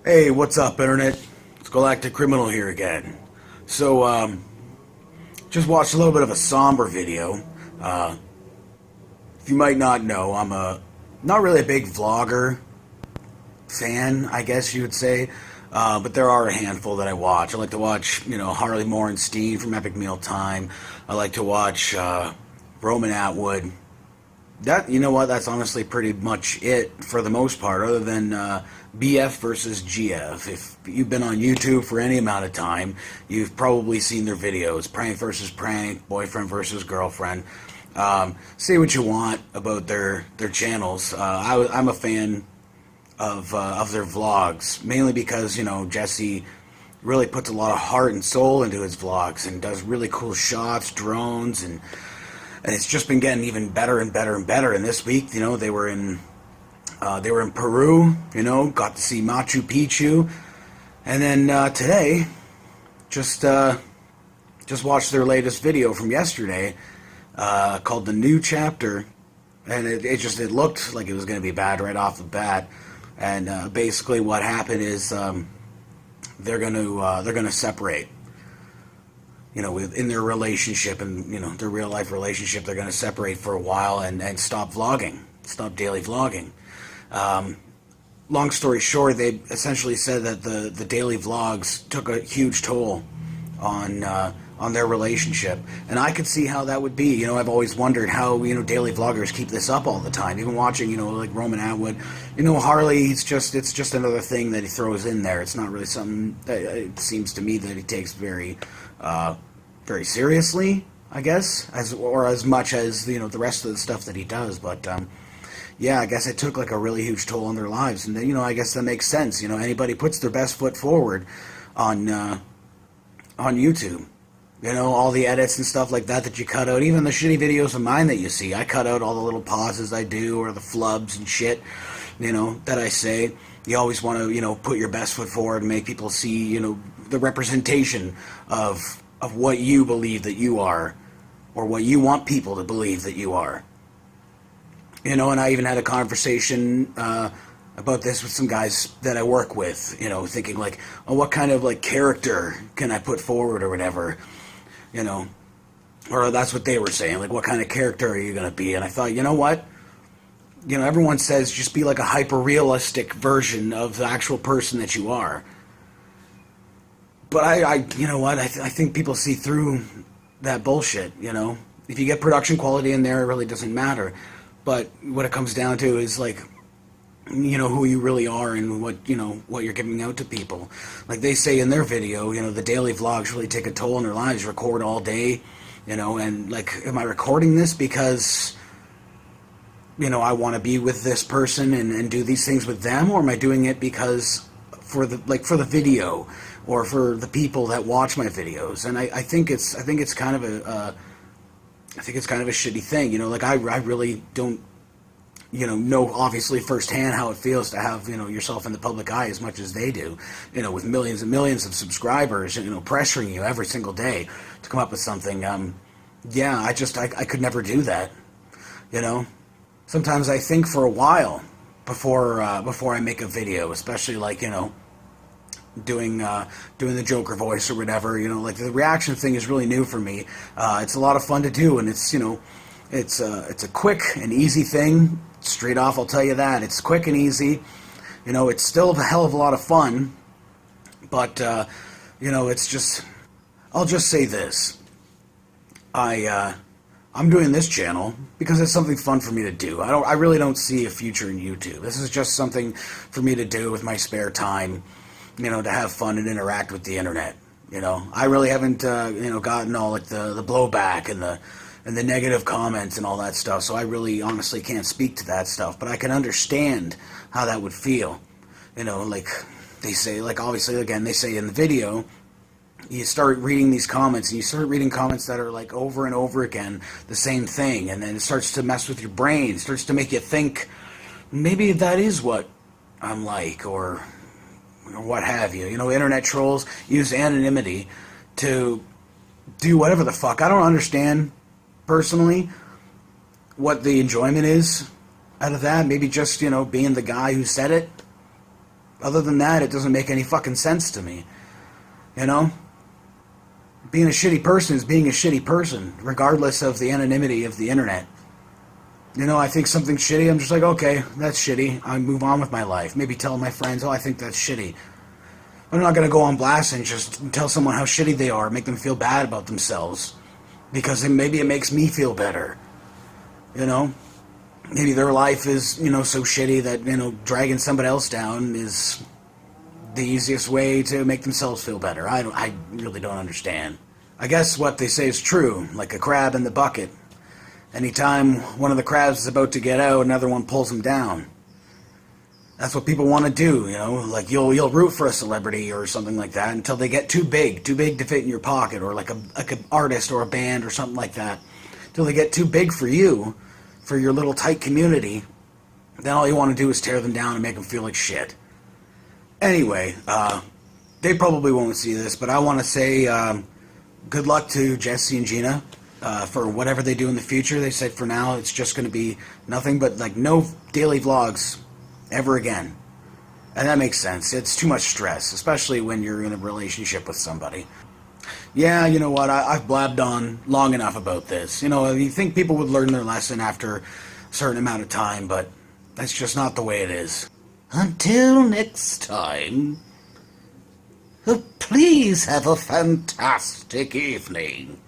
Hey, what's up, Internet? It's Galactic Criminal here again. Just watched a little bit of a somber video. Uh, if you might not know, I'm not really a big vlogger fan, I guess you would say. But there are a handful that I watch. I like to watch, Harley Morenstein from Epic Meal Time. I like to watch Roman Atwood. You know what? That's honestly pretty much it for the most part, other than BF versus GF. If you've been on YouTube for any amount of time, you've probably seen their videos: prank versus prank, boyfriend versus girlfriend. Say what you want about their channels. I'm a fan of their vlogs, mainly because Jesse really puts a lot of heart and soul into his vlogs and does really cool shots, drones, and it's just been getting even better and better and better. And this week, they were in Peru. Got to see Machu Picchu, and then today, just watched their latest video from yesterday, called "The New Chapter," and it looked like it was going to be bad right off the bat. And basically, what happened is they're going to separate. In their relationship and, their real life relationship, they're going to separate for a while and stop vlogging, stop daily vlogging. Long story short, they essentially said that the daily vlogs took a huge toll on their relationship. And I could see how that would be. I've always wondered how, daily vloggers keep this up all the time. Even watching, like Roman Atwood, Harley, it's just another thing that he throws in there. It's not really something that it seems to me that he takes very seriously, I guess, as much as the rest of the stuff that he does. But yeah, I guess it took like a really huge toll on their lives, and then I guess that makes sense. Anybody puts their best foot forward on YouTube. All the edits and stuff like that you cut out, even the shitty videos of mine that you see, I cut out all the little pauses I do or the flubs and shit, that I say. You always want to, put your best foot forward and make people see, the representation of what you believe that you are, or what you want people to believe that you are. And I even had a conversation about this with some guys that I work with, thinking like, oh, what kind of like character can I put forward or whatever, or that's what they were saying, like, what kind of character are you going to be? And I thought, you know what? Everyone says just be like a hyper-realistic version of the actual person that you are. But I you know what? I think people see through that bullshit, If you get production quality in there, it really doesn't matter. But what it comes down to is, like, who you really are and what you're giving out to people. Like they say in their video, the daily vlogs really take a toll on their lives. Record all day, and like, am I recording this because I want to be with this person and do these things with them, or am I doing it because for the video or for the people that watch my videos? And I think it's kind of a shitty thing. Like I really don't know obviously firsthand how it feels to have yourself in the public eye as much as they do, with millions and millions of subscribers, pressuring you every single day to come up with something. Yeah, I could never do that. Sometimes I think for a while before I make a video, especially like doing the Joker voice or whatever. Like the reaction thing is really new for me. It's a lot of fun to do, and it's it's a quick and easy thing. Straight off, I'll tell you that it's quick and easy. It's still a hell of a lot of fun, but it's just. I'll just say this. I'm doing this channel because it's something fun for me to do. I really don't see a future in YouTube. This is just something for me to do with my spare time, to have fun and interact with the internet. I really haven't gotten all like the blowback and the negative comments and all that stuff, so I really honestly can't speak to that stuff, but I can understand how that would feel. Like they say, like obviously again they say in the video, you start reading these comments, and you start reading comments that are like over and over again the same thing, and then it starts to mess with your brain. It starts to make you think maybe that is what I'm like, or what have you. Internet trolls use anonymity to do whatever the fuck. I don't understand personally what the enjoyment is out of that. Maybe just being the guy who said it. Other than that, it doesn't make any fucking sense to me. You know? Being a shitty person is being a shitty person, regardless of the anonymity of the internet. You know, I think something's shitty, I'm just like, okay, that's shitty. I move on with my life. Maybe tell my friends, oh, I think that's shitty. I'm not going to go on blast and just tell someone how shitty they are, make them feel bad about themselves. Because maybe it makes me feel better. You know? Maybe their life is, you know, so shitty that, you know, dragging somebody else down is the easiest way to make themselves feel better. I really don't understand. I guess what they say is true, like a crab in the bucket. Anytime one of the crabs is about to get out, another one pulls him down. That's what people want to do, you know, like you'll root for a celebrity or something like that until they get too big to fit in your pocket, or like an artist or a band or something like that. Until they get too big for you, for your little tight community, then all you want to do is tear them down and make them feel like shit. Anyway, they probably won't see this, but I want to say good luck to Jesse and Gina for whatever they do in the future. They said for now it's just going to be nothing but like no daily vlogs ever again. And that makes sense. It's too much stress, especially when you're in a relationship with somebody. Yeah, you know what, I've blabbed on long enough about this. You know, you think people would learn their lesson after a certain amount of time, but that's just not the way it is. Until next time, please have a fantastic evening.